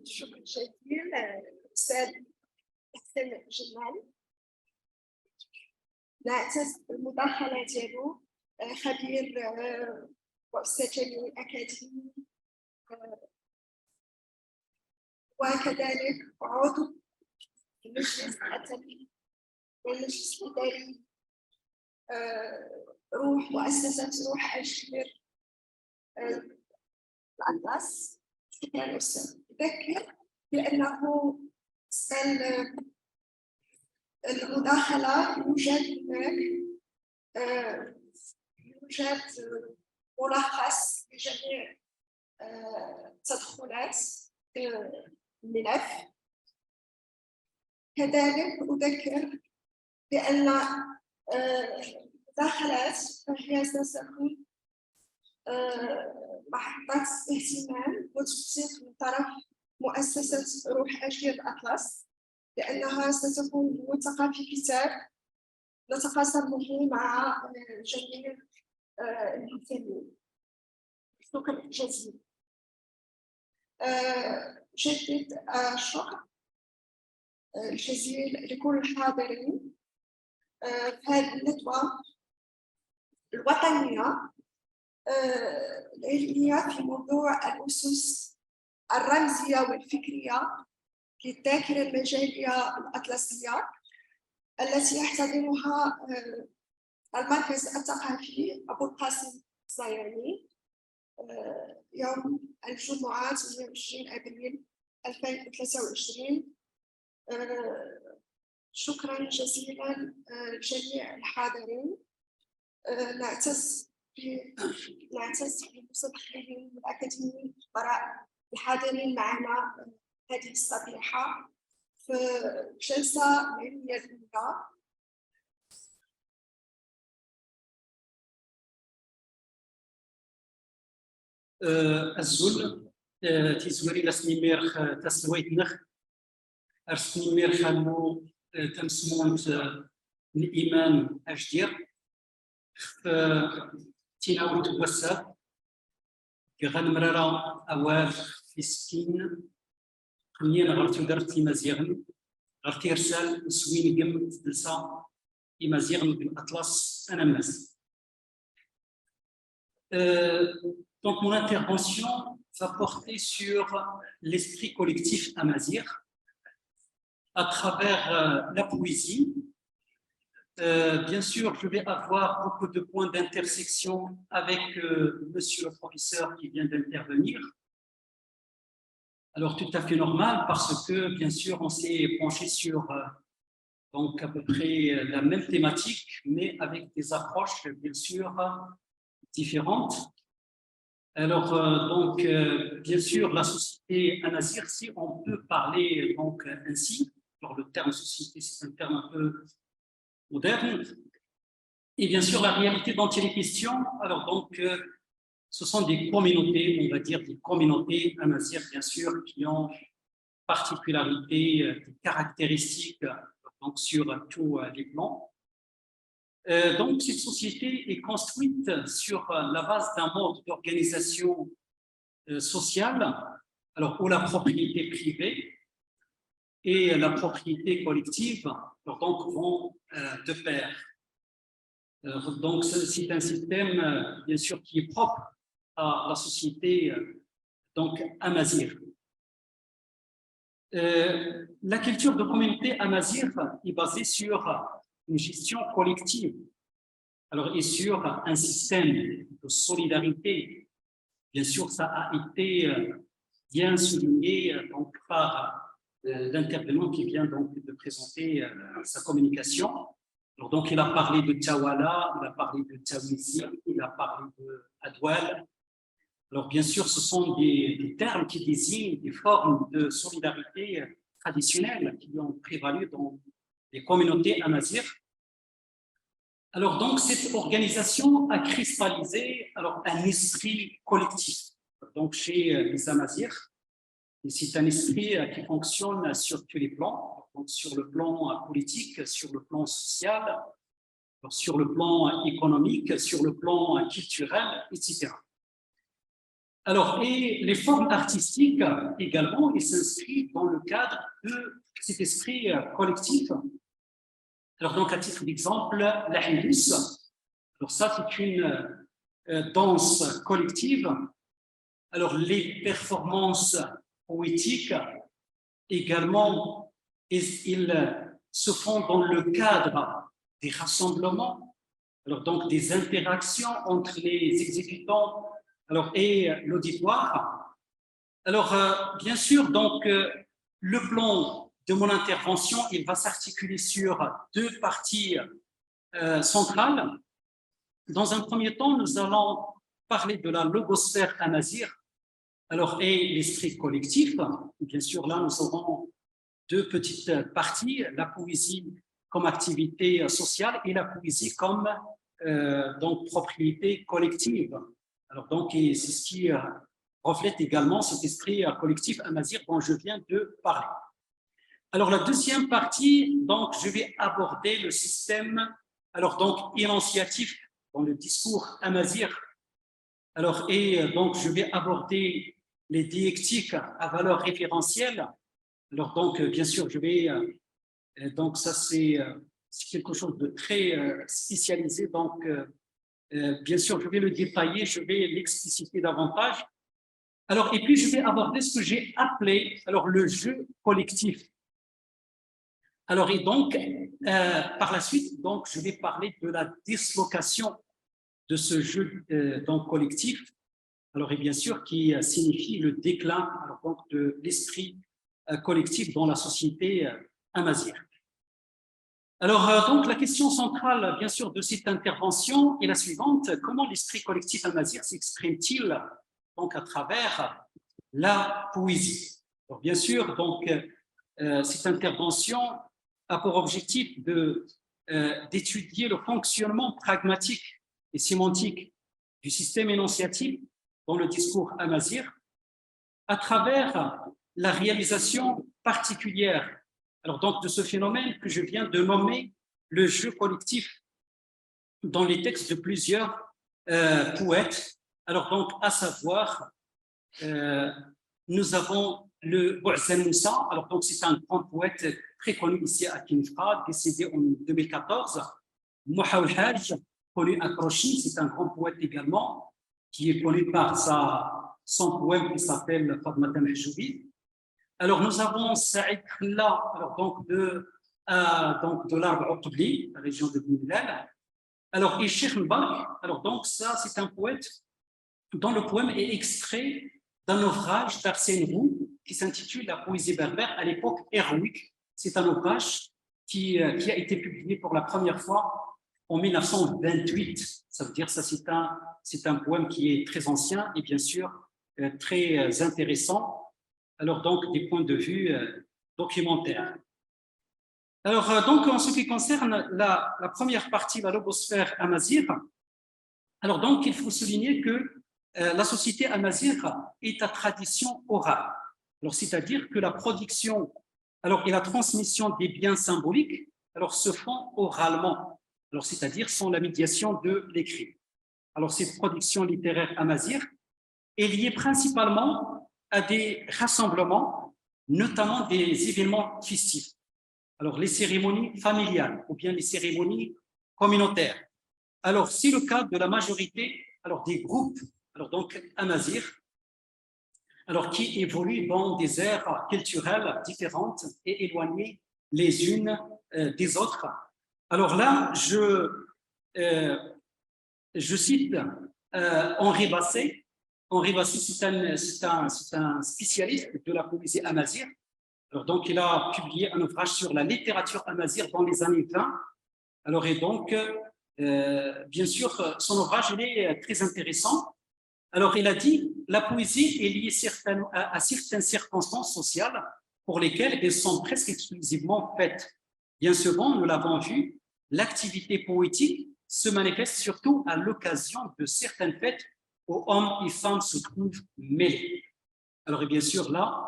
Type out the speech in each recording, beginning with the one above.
شكرا جزيلا الأستاذ حسن جمال. نعتز بالمداخلة ديالو، خبير وأستاذ جامعي أكاديمي، وكذلك عضو المجلس التنفيذي والمجلس الإداري مؤسسة روح أجير الأطلس. شكرا أستاذ. أذكر بأنه المداخلة يوجد ملخص لجميع تدخلات الملف. كذلك أذكر بأن المداخلات هي ستكون محطة اهتمام وتوثيق من طرف مؤسسة روح أجير الأطلس، لأنها ستكون موثقة في كتاب نتقاسم به مع جميع المهتمين. شكرا جزيلا. جدد الشكر الجزيل لكل الحاضرين في هذه الندوة الوطنية العلمية في موضوع الأسس الرمزية والفكرية للذاكرة المجالية الأطلسية التي يحتضنها المركز الثقافي أبو القاسم الصياني يوم الجمعة 28 أبريل 2023. شكرا جزيلا لجميع الحاضرين. نعتز بالمتدخلين الأكاديميين الخبراء الحاضرين معنا هذه الصبيحة في الجلسة العلمية الأولى. الزول تيزوري لسني ميرخ تسويتنخ أرسني ميرخ أنه تمسمونت الإيمان أجدير تيناول توسع غنمرارا أوال في سكين قنين غرتو درتي مزيغن غرتي رسال سوين قم تدلسا مزيغن بالأطلس أنا الناس. Donc, mon intervention va porter sur l'esprit collectif amazigh à travers la poésie. Bien sûr, je vais avoir beaucoup de points d'intersection avec monsieur le professeur qui vient d'intervenir. Alors, tout à fait normal parce que, bien sûr, on s'est penché sur donc à peu près la même thématique, mais avec des approches, bien sûr, différentes. Alors, bien sûr, la société amazigh, si on peut parler donc ainsi, alors le terme société, c'est un terme un peu moderne, et bien sûr, la réalité dont il est question, alors donc, ce sont des communautés, on va dire des communautés amazigh, bien sûr, qui ont particularités, des caractéristiques, donc sur tous les plans. Donc, cette société est construite sur la base d'un mode d'organisation sociale, alors où la propriété privée et la propriété collective donc, vont de pair. Donc, c'est un système, bien sûr, qui est propre à la société donc, amazigh. La culture de communauté amazigh est basée sur une gestion collective, alors et sur un système de solidarité. Bien sûr, ça a été bien souligné donc, par l'intervenant qui vient donc de présenter sa communication. Alors, donc, il a parlé de Tawala, il a parlé de Tawizi, il a parlé de Adwal. Alors, bien sûr, ce sont des termes qui désignent des formes de solidarité traditionnelles qui ont prévalu dans les communautés amazigh. Alors, donc, cette organisation a cristallisé alors, un esprit collectif donc, chez les amazigh. Et c'est un esprit qui fonctionne sur tous les plans, donc sur le plan politique, sur le plan social, sur le plan économique, sur le plan culturel, etc. Alors, et les formes artistiques également, ils s'inscrivent dans le cadre de cet esprit collectif. Alors, donc, à titre d'exemple, la hindousse, alors ça, c'est une danse collective. Alors, les performances poétiques également, ils se font dans le cadre des rassemblements, alors donc des interactions entre les exécutants et l'auditoire. Alors, bien sûr, donc, le plan de mon intervention, il va s'articuler sur deux parties centrales. Dans un premier temps, nous allons parler de la logosphère amazigh, alors, et l'esprit collectif. Bien sûr, là, nous aurons deux petites parties, la poésie comme activité sociale et la poésie comme donc, propriété collective. Alors, donc, c'est ce qui reflète également cet esprit collectif amazigh dont je viens de parler. Alors, la deuxième partie, donc, je vais aborder le système, alors, donc, énonciatif dans le discours amazigh. Alors, et donc, je vais aborder les dialectiques à valeur référentielle. Alors, donc, bien sûr, je vais, donc, ça, c'est quelque chose de très spécialisé. Donc, bien sûr, je vais le détailler, je vais l'expliciter davantage. Alors, et puis, je vais aborder ce que j'ai appelé, alors, le jeu collectif. Alors, et donc, par la suite, donc, je vais parler de la dislocation de ce jeu donc, collectif. Alors, et bien sûr, qui signifie le déclin alors, donc, de l'esprit collectif dans la société amazigh. Alors, donc, la question centrale, bien sûr, de cette intervention est la suivante. Comment l'esprit collectif amazigh s'exprime-t-il donc à travers la poésie? Alors, bien sûr, donc, cette intervention a pour objectif d'étudier le fonctionnement pragmatique et sémantique du système énonciatif dans le discours amazigh à travers la réalisation particulière alors donc de ce phénomène que je viens de nommer le jeu collectif dans les textes de plusieurs poètes. Alors donc à savoir nous avons le Bouhsen Moussa, alors donc c'est un grand poète très connu ici à Kinfra, décédé en 2014. Mohaoul Hajj, connu à Krochi, c'est un grand poète également, qui est connu par son poème qui s'appelle Fadmata Mahjoubi. Alors nous avons Saïd Khla, alors donc de l'Arba Oqbli, la région de Bnilal. Alors, et Cheikh Mbalk, alors donc ça c'est un poète dont le poème est extrait d'un ouvrage d'Arsène Roux qui s'intitule La poésie berbère à l'époque héroïque. C'est un ouvrage qui a été publié pour la première fois en 1928. Ça veut dire ça c'est un poème qui est très ancien et bien sûr très intéressant. Alors donc des points de vue documentaires. Alors donc en ce qui concerne la première partie, la logosphère amazigh, alors donc il faut souligner que la société amazigh est à tradition orale. Alors c'est-à-dire que la production et la transmission des biens symboliques alors se font oralement. Alors c'est-à-dire sans la médiation de l'écrit. Alors cette production littéraire amazigh est liée principalement à des rassemblements, notamment des événements festifs. Alors les cérémonies familiales ou bien les cérémonies communautaires. Alors c'est le cas de la majorité des groupes donc amazigh, qui évoluent dans des aires culturelles différentes et éloignées les unes des autres. Alors là, je cite Henri Basset. Henri Basset, c'est un spécialiste de la poésie amazigh. Alors donc, il a publié un ouvrage sur la littérature amazigh dans les années 20. Alors, et donc, bien sûr, son ouvrage il est très intéressant. Alors, il a dit la poésie est liée à certaines circonstances sociales pour lesquelles elles sont presque exclusivement faites. Bien souvent, nous l'avons vu, l'activité poétique se manifeste surtout à l'occasion de certaines fêtes où hommes et femmes se trouvent mêlés. Alors, et bien sûr, là,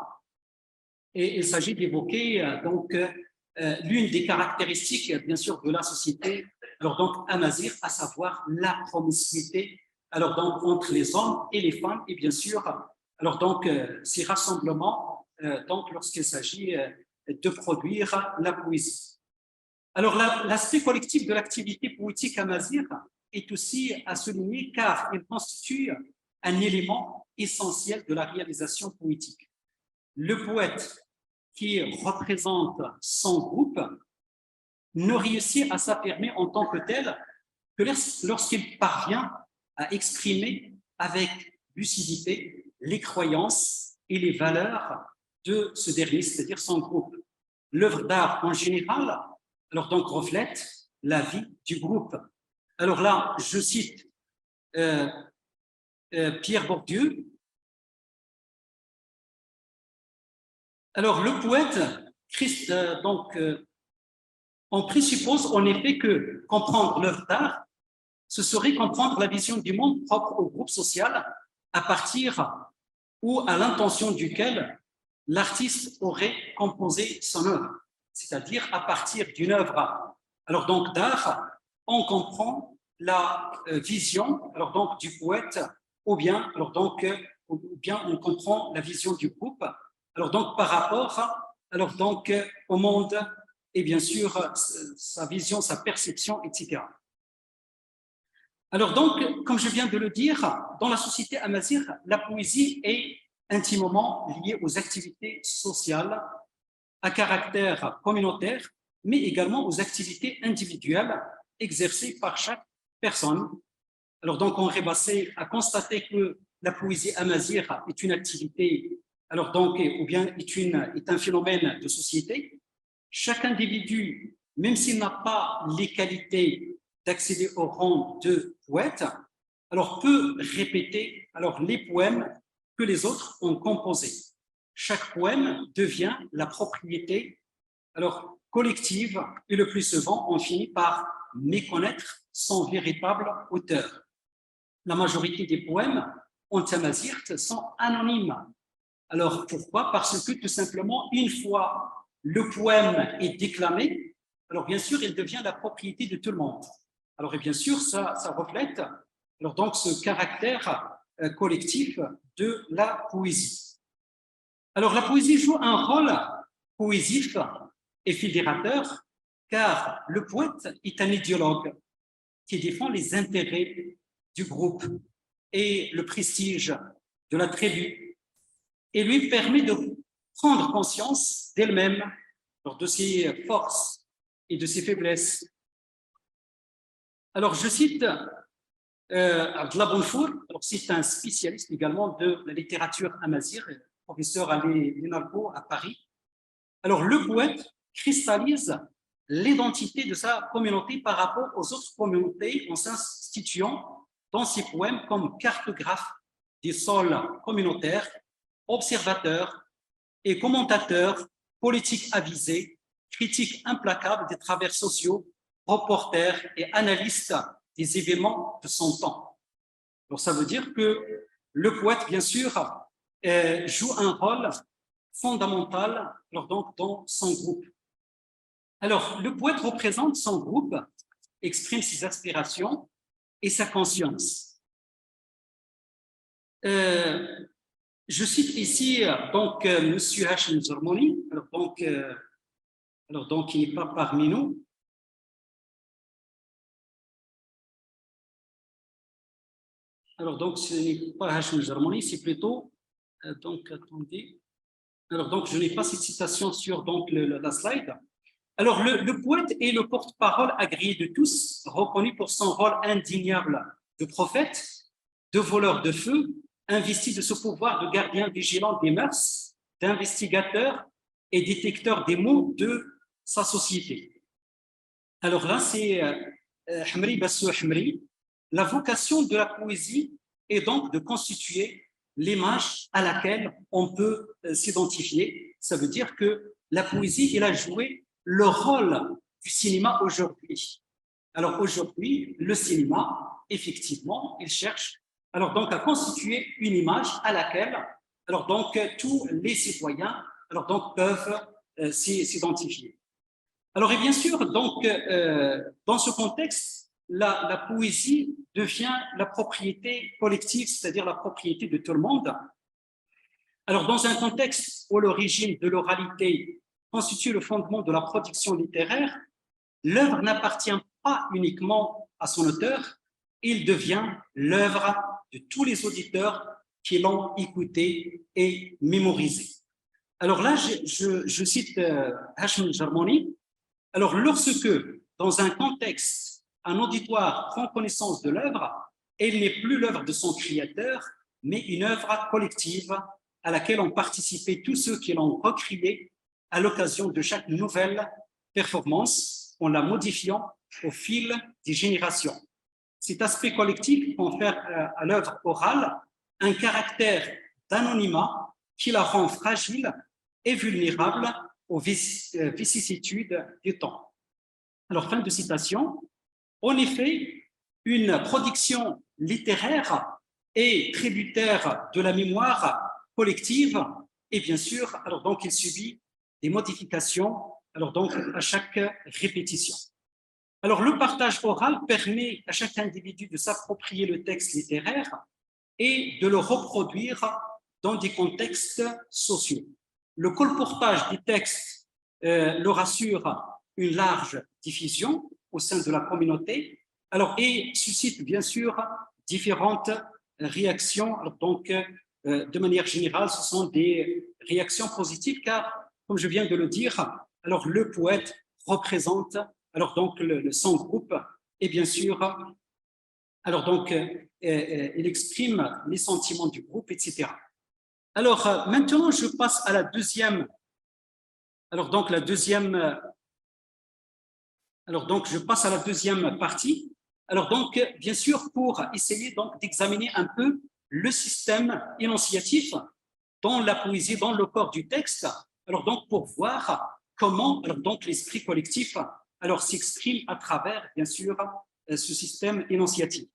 il s'agit d'évoquer l'une des caractéristiques, bien sûr, de la société, donc amazigh, à savoir la promiscuité alors donc entre les hommes et les femmes, et bien sûr, alors donc ces rassemblements, donc lorsqu'il s'agit de produire la poésie. Alors l'aspect collectif de l'activité poétique amazigh est aussi à souligner car il constitue un élément essentiel de la réalisation poétique. Le poète qui représente son groupe ne réussit à s'affirmer en tant que tel que lorsqu'il parvient à exprimer avec lucidité les croyances et les valeurs de ce dernier, c'est-à-dire son groupe. L'œuvre d'art en général, alors donc reflète la vie du groupe. Alors là, je cite Pierre Bourdieu. Alors le poète, on présuppose en effet que comprendre l'œuvre d'art, ce serait comprendre la vision du monde propre au groupe social à partir ou à l'intention duquel l'artiste aurait composé son œuvre, c'est-à-dire à partir d'une œuvre. Alors donc d'art, on comprend la vision alors donc du poète, ou bien on comprend la vision du groupe. Alors donc par rapport alors donc au monde et bien sûr sa vision, sa perception, etc. Alors donc, comme je viens de le dire, dans la société amazigh, la poésie est intimement liée aux activités sociales à caractère communautaire, mais également aux activités individuelles exercées par chaque personne. Alors donc, on rebassait à constater que la poésie amazigh est une activité, alors donc, ou bien est un phénomène de société. Chaque individu, même s'il n'a pas les qualités d'accéder au rang de poète, alors peut répéter alors les poèmes que les autres ont composés. Chaque poème devient la propriété alors collective et le plus souvent on finit par méconnaître son véritable auteur. La majorité des poèmes en amazigh sont anonymes. Alors pourquoi? Parce que tout simplement une fois le poème est déclamé, alors bien sûr il devient la propriété de tout le monde. Alors et bien sûr ça reflète alors donc ce caractère collectif de la poésie. Alors la poésie joue un rôle cohésif et fédérateur car le poète est un idéologue qui défend les intérêts du groupe et le prestige de la tribu et lui permet de prendre conscience d'elle-même, de ses forces et de ses faiblesses. Alors je cite Abdallah Bonfour, c'est un spécialiste également de la littérature amazigh, professeur à l'INALCO à Paris. Alors le poète cristallise l'identité de sa communauté par rapport aux autres communautés en s'instituant dans ses poèmes comme cartographe des sols communautaires, observateur et commentateur, politique avisé, critique implacable des travers sociaux, reporter et analyste des événements de son temps. Donc ça veut dire que le poète, bien sûr, joue un rôle fondamental donc, dans son groupe. Alors, le poète représente son groupe, exprime ses aspirations et sa conscience. Je cite ici donc M. Hachem Zormoni, alors donc il n'est pas parmi nous. Alors donc ce n'est pas Hachem Zormoni, c'est plutôt donc attendez. Alors donc je n'ai pas cette citation sur donc la slide. Alors le poète est le porte-parole agréé de tous, reconnu pour son rôle indéniable de prophète, de voleur de feu, investi de ce pouvoir de gardien vigilant des mœurs, d'investigateur et détecteur des maux de sa société. Alors là, c'est Hamri Bassou Hamri. La vocation de la poésie est donc de constituer l'image à laquelle on peut s'identifier. Ça veut dire que la poésie, il a joué le rôle du cinéma aujourd'hui. Alors aujourd'hui, le cinéma, effectivement, il cherche alors donc à constituer une image à laquelle alors donc tous les citoyens alors donc peuvent s'identifier. Alors et bien sûr donc dans ce contexte, la poésie devient la propriété collective, c'est-à-dire la propriété de tout le monde. Alors, dans un contexte où l'origine de l'oralité constitue le fondement de la production littéraire, l'œuvre n'appartient pas uniquement à son auteur, il devient l'œuvre de tous les auditeurs qui l'ont écouté et mémorisé. Alors là, je cite Hashim Jarmani. Alors, lorsque, dans un contexte, un auditoire prend connaissance de l'œuvre, elle n'est plus l'œuvre de son créateur, mais une œuvre collective à laquelle ont participé tous ceux qui l'ont recréée à l'occasion de chaque nouvelle performance, en la modifiant au fil des générations. Cet aspect collectif confère à l'œuvre orale un caractère d'anonymat qui la rend fragile et vulnérable aux vicissitudes du temps. Alors, fin de citation. En effet, une production littéraire est tributaire de la mémoire collective et bien sûr, alors donc il subit des modifications alors donc à chaque répétition. Alors, le partage oral permet à chaque individu de s'approprier le texte littéraire et de le reproduire dans des contextes sociaux. Le colportage des textes leur assure une large diffusion au sein de la communauté, alors, et suscite bien sûr différentes réactions. Alors, donc, de manière générale, ce sont des réactions positives car, comme je viens de le dire, alors le poète représente alors donc son groupe et bien sûr, alors donc il exprime les sentiments du groupe, etc. Alors maintenant, je passe à la deuxième. Alors donc je passe à la deuxième partie. Alors donc bien sûr pour essayer donc d'examiner un peu le système énonciatif dans la poésie, dans le corps du texte. Alors donc pour voir comment alors donc l'esprit collectif alors s'exprime à travers, bien sûr, ce système énonciatif.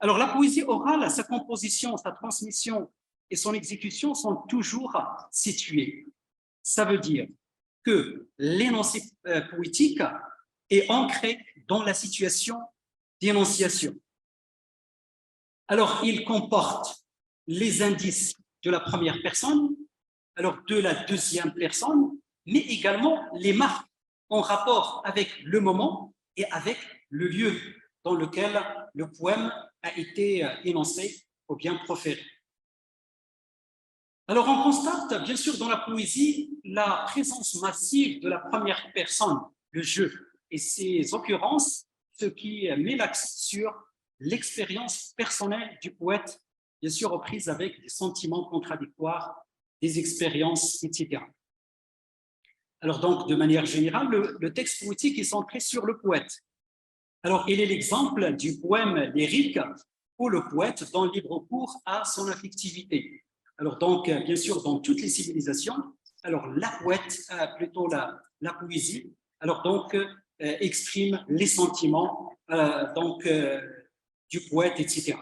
Alors, la poésie orale, sa composition, sa transmission et son exécution sont toujours situées. Ça veut dire que l'énoncé poétique est ancré dans la situation d'énonciation. Alors, il comporte les indices de la première personne, alors de la deuxième personne, mais également les marques en rapport avec le moment et avec le lieu dans lequel le poème a été énoncé ou bien proféré. Alors, on constate, bien sûr, dans la poésie, la présence massive de la première personne, le jeu, et ses occurrences, ce qui met l'accent sur l'expérience personnelle du poète, bien sûr, aux prises avec des sentiments contradictoires, des expériences, etc. Alors donc, de manière générale, le texte poétique est centré sur le poète. Alors, il est l'exemple du poème lyrique où le poète donne libre cours à son affectivité. Alors donc, bien sûr, dans toutes les civilisations, alors la poésie, alors donc exprime les sentiments du poète, etc.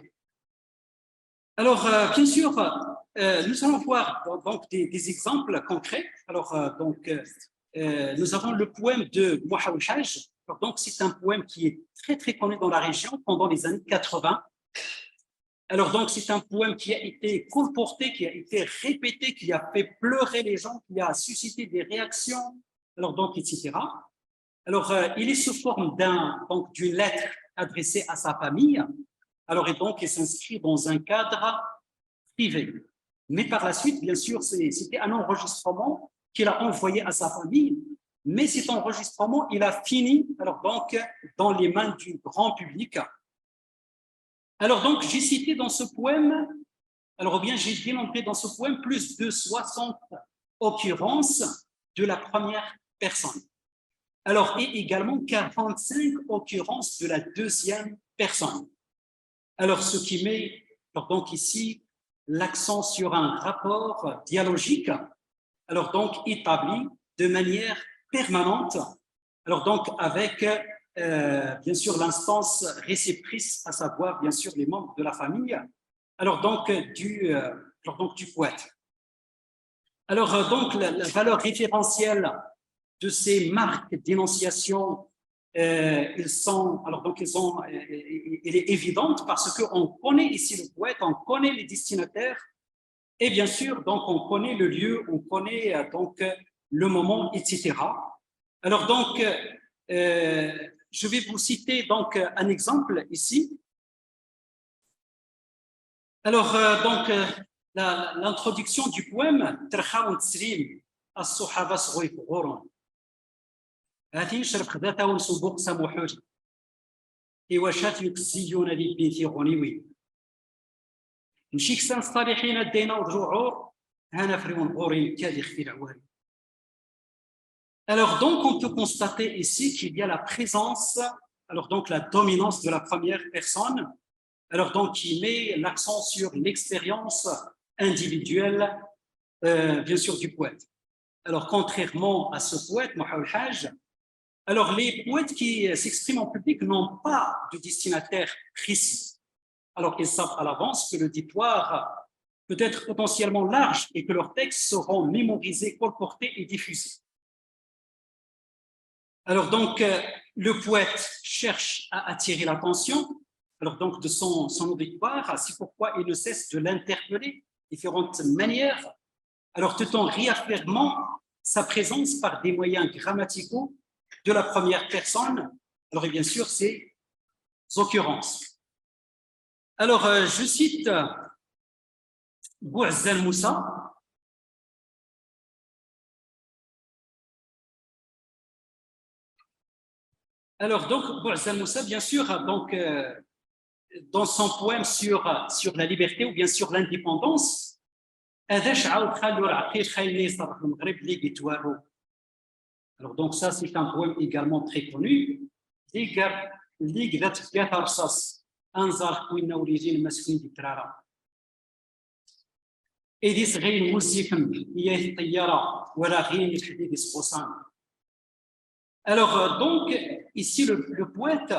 Alors, bien sûr, nous allons voir donc des exemples concrets. Alors, nous avons le poème de Mouhaoul Hajj. Donc, c'est un poème qui est très, très connu dans la région pendant les années 80. Alors, donc, c'est un poème qui a été colporté, qui a été répété, qui a fait pleurer les gens, qui a suscité des réactions, alors donc, etc. Alors, il est sous forme d'une lettre adressée à sa famille. Alors, et donc, il s'inscrit dans un cadre privé. Mais par la suite, bien sûr, c'était un enregistrement qu'il a envoyé à sa famille. Mais cet enregistrement, il a fini alors donc, dans les mains du grand public. Alors donc, j'ai cité dans ce poème, alors bien j'ai dénombré dans ce poème plus de 60 occurrences de la première personne. Alors, et également 45 occurrences de la deuxième personne. Alors, ce qui met donc ici l'accent sur un rapport dialogique, alors donc établi de manière permanente, alors donc avec bien sûr l'instance réceptrice, à savoir bien sûr les membres de la famille, alors donc du poète. Alors donc la valeur référentielle de ces marques d'énonciation ils sont, alors donc ils ont, elle est évidente parce qu'on connaît ici le poète, on connaît les destinataires et bien sûr, donc on connaît le lieu, on connaît donc le moment, etc. Alors donc, je vais vous citer donc un exemple ici. Alors donc l'introduction du poème Terkhaoun Tsrim as-Sohaba Sghoy Ghoron. هاتي شرب خداتها ونسوبوق سموحوج إيواشات يكسيون لي بنتي غنيوي نمشي كسان الصالحين الدينا ودروعور هانا فريون غورين كالي خفي العوالي. Alors donc on peut constater ici qu'il y a la présence, alors donc la dominance de la première personne, alors donc qui met l'accent sur l'expérience individuelle, bien sûr du poète. Alors contrairement à ce poète Mohamed Haj, alors les poètes qui s'expriment en public n'ont pas de destinataire précis. Alors ils savent à l'avance que l'auditoire peut être potentiellement large et que leurs textes seront mémorisés, colportés et diffusés. Alors donc le poète cherche à attirer l'attention, alors donc de son auditoire, c'est pourquoi il ne cesse de l'interpeller de différentes manières, alors tout en réaffirmant sa présence par des moyens grammaticaux de la première personne, alors et bien sûr ces occurrences. Alors je cite Bouazzal Moussa. Alors donc Bouazzal Moussa, bien sûr, donc dans son poème sur la liberté ou bien sur l'indépendance, alors donc ça c'est un poème également très connu. Alors donc ici le poète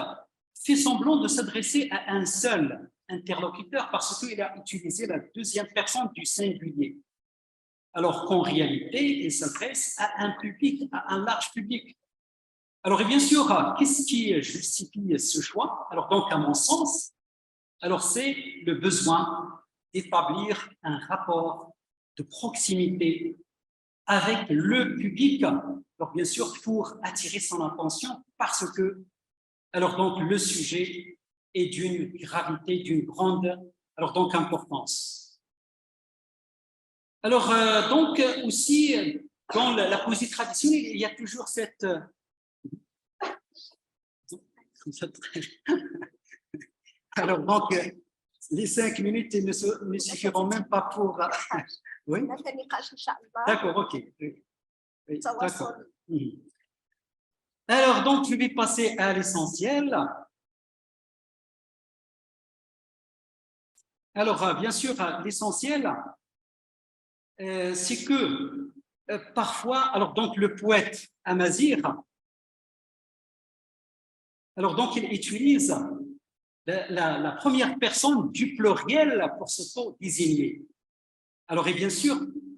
fait semblant de s'adresser à un seul interlocuteur parce qu'il a utilisé la deuxième personne du singulier. Alors qu'en réalité, il s'adresse à un public, à un large public. Alors, et bien sûr, qu'est-ce qui justifie ce choix? Alors, donc, à mon sens, alors c'est le besoin d'établir un rapport de proximité avec le public. Alors, bien sûr, pour attirer son attention parce que, alors donc, le sujet est d'une gravité, d'une grande, alors donc, importance. Alors, donc, aussi, dans la poésie traditionnelle, il y a toujours cette... Alors, donc, les 5 minutes ne suffiront même pas pour... Oui. D'accord, ok. Oui, d'accord. Alors, donc, je vais passer à l'essentiel. Alors, bien sûr, l'essentiel... c'est que parfois, alors donc le poète Amazigh, alors donc il utilise la première personne du pluriel pour s'auto-désigner. Alors et bien sûr,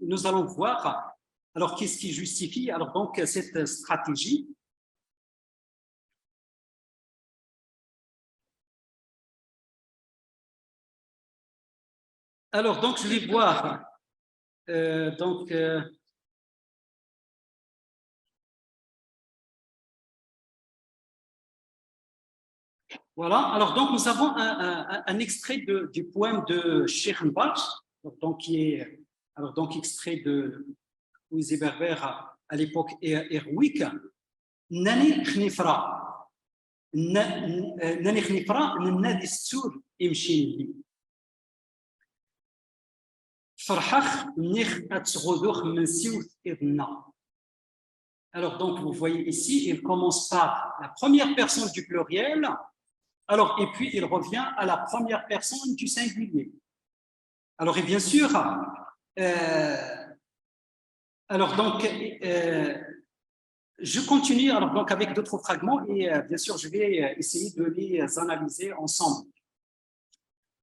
nous allons voir alors qu'est-ce qui justifie alors donc cette stratégie. Alors donc je vais voir. Voilà, alors donc nous avons un extrait du poème de Shirnbach, donc qui est alors donc extrait de poésie berbère à l'époque héroïque. Nani khnifra nadi sour imshini. Alors donc vous voyez ici, il commence par la première personne du pluriel, alors et puis il revient à la première personne du singulier. Alors et bien sûr, alors donc je continue alors donc avec d'autres fragments et bien sûr je vais essayer de les analyser ensemble.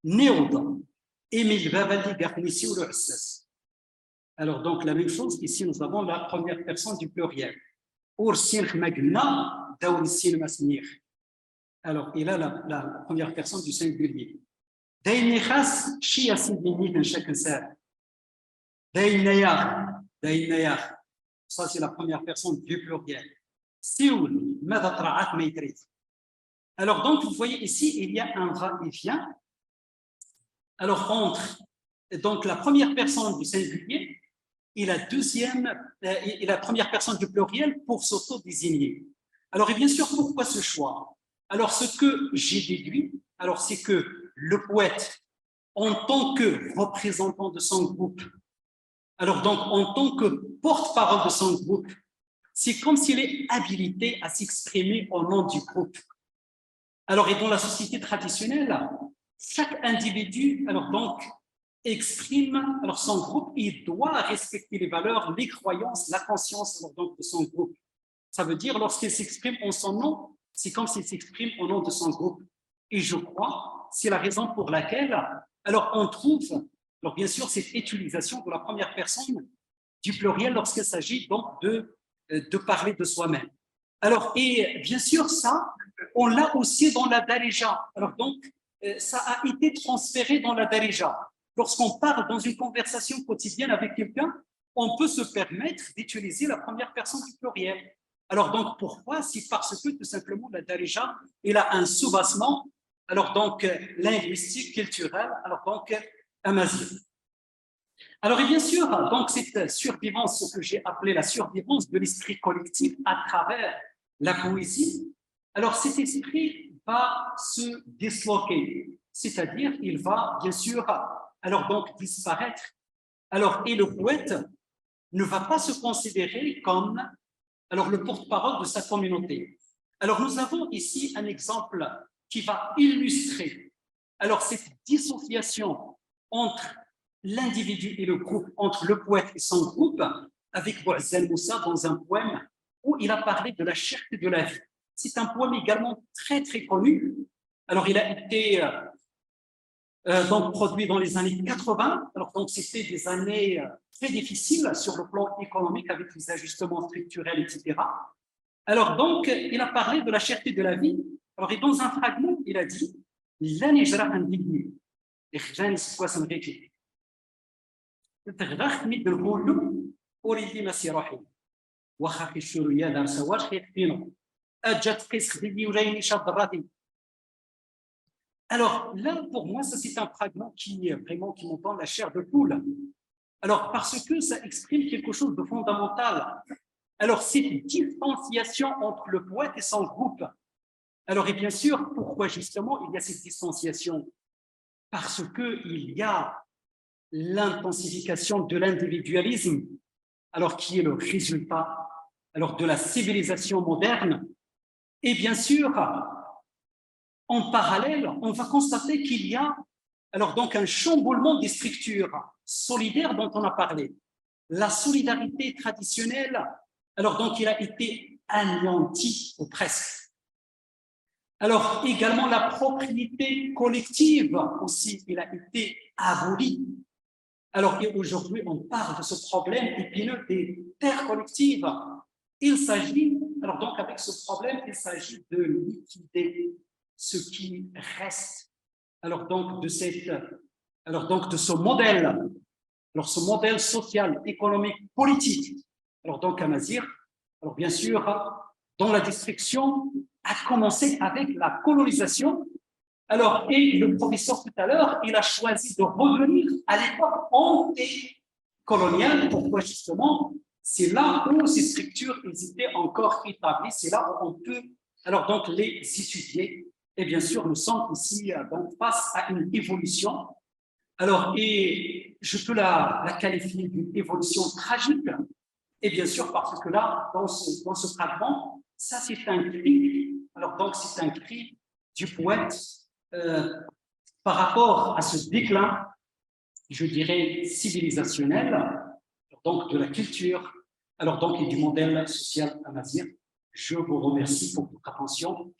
Néoda. Alors, donc, la même chose, ici, nous avons la première personne du pluriel. Alors, دور السين مسمير. Alors, il a la première personne du singulier. دايني خاص شي يا سيدي نيت نشكل إنسان. داينيار. Ça, c'est la première personne du pluriel. سيول ماذا طرعت ما يدري. Alors, donc, vous voyez ici, il y a un va-et-vient. Alors, entre donc, la première personne du singulier et la première personne du pluriel pour s'auto-désigner. Alors, et bien sûr, pourquoi ce choix? Alors, ce que j'ai déduit, alors c'est que le poète, en tant que représentant de son groupe, alors donc en tant que porte-parole de son groupe, c'est comme s'il est habilité à s'exprimer au nom du groupe. Alors, et dans la société traditionnelle, chaque individu, alors donc, exprime alors son groupe, il doit respecter les valeurs, les croyances, la conscience alors donc, de son groupe. Ça veut dire, lorsqu'il s'exprime en son nom, c'est comme s'il s'exprime au nom de son groupe. Et je crois, c'est la raison pour laquelle, alors on trouve, alors bien sûr, cette utilisation de la première personne du pluriel lorsqu'il s'agit donc de parler de soi-même. Alors, et bien sûr, ça, on l'a aussi dans la Darija. Alors donc, ça a été transféré dans la Darija. Lorsqu'on parle dans une conversation quotidienne avec quelqu'un, on peut se permettre d'utiliser la première personne du pluriel. Alors donc, pourquoi? C'est parce que tout simplement la Darija, il a un soubassement, alors donc linguistique, culturel, alors donc amazigh. Alors et bien sûr, donc cette survivance, ce que j'ai appelé la survivance de l'esprit collectif à travers la poésie, alors cet esprit va se disloquer, c'est-à-dire il va bien sûr alors donc disparaître. Alors et le poète ne va pas se considérer comme alors le porte-parole de sa communauté. Alors nous avons ici un exemple qui va illustrer alors cette dissociation entre l'individu et le groupe, entre le poète et son groupe, avec Bouazzal Moussa dans un poème où il a parlé de la cherté de la vie. C'est un poème également très très connu. Alors il a été donc produit dans les années 80. Alors donc c'était des années très difficiles sur le plan économique avec les ajustements structurels, etc. Alors donc il a parlé de la cherté de la vie. Alors et dans un fragment il a dit "La nejra indigné, ikhrjani squas mreki, تغرخ مد الهولو وريدي مسيروحي وخاكي الشروية دار سواش خيط فينو أجت قيس خديدي وليني شاد الراتي." Alors là, pour moi, ça c'est un fragment qui vraiment qui m'entend la chair de poule. Alors parce que ça exprime quelque chose de fondamental. Alors cette distanciation entre le poète et son groupe. Alors et bien sûr, pourquoi justement il y a cette distanciation? Parce que il y a l'intensification de l'individualisme, alors qui est le résultat alors de la civilisation moderne. Et bien sûr, en parallèle, on va constater qu'il y a alors donc un chamboulement des structures solidaires dont on a parlé. La solidarité traditionnelle, alors donc il a été anéanti ou presque. Alors également la propriété collective aussi, il a été aboli. Alors aujourd'hui, on parle de ce problème épineux des terres collectives. Il s'agit, alors donc avec ce problème, il s'agit de liquider ce qui reste, alors donc de ce modèle, alors ce modèle social, économique, politique. Alors donc amazigh, alors bien sûr, dont la destruction a commencé avec la colonisation. Alors, et le professeur tout à l'heure, il a choisi de revenir à l'époque anté-coloniale. Pourquoi justement? C'est là où ces structures étaient encore établies, c'est là où on peut alors donc les étudier. Et bien sûr, nous sommes ici donc face à une évolution. Alors, et je peux la qualifier d'une évolution tragique. Et bien sûr, parce que là, dans ce fragment, ça c'est un cri. Alors donc, c'est un cri du poète. Par rapport à ce déclin, je dirais civilisationnel, donc de la culture, alors donc et du modèle social amazigh. Je vous remercie pour votre attention.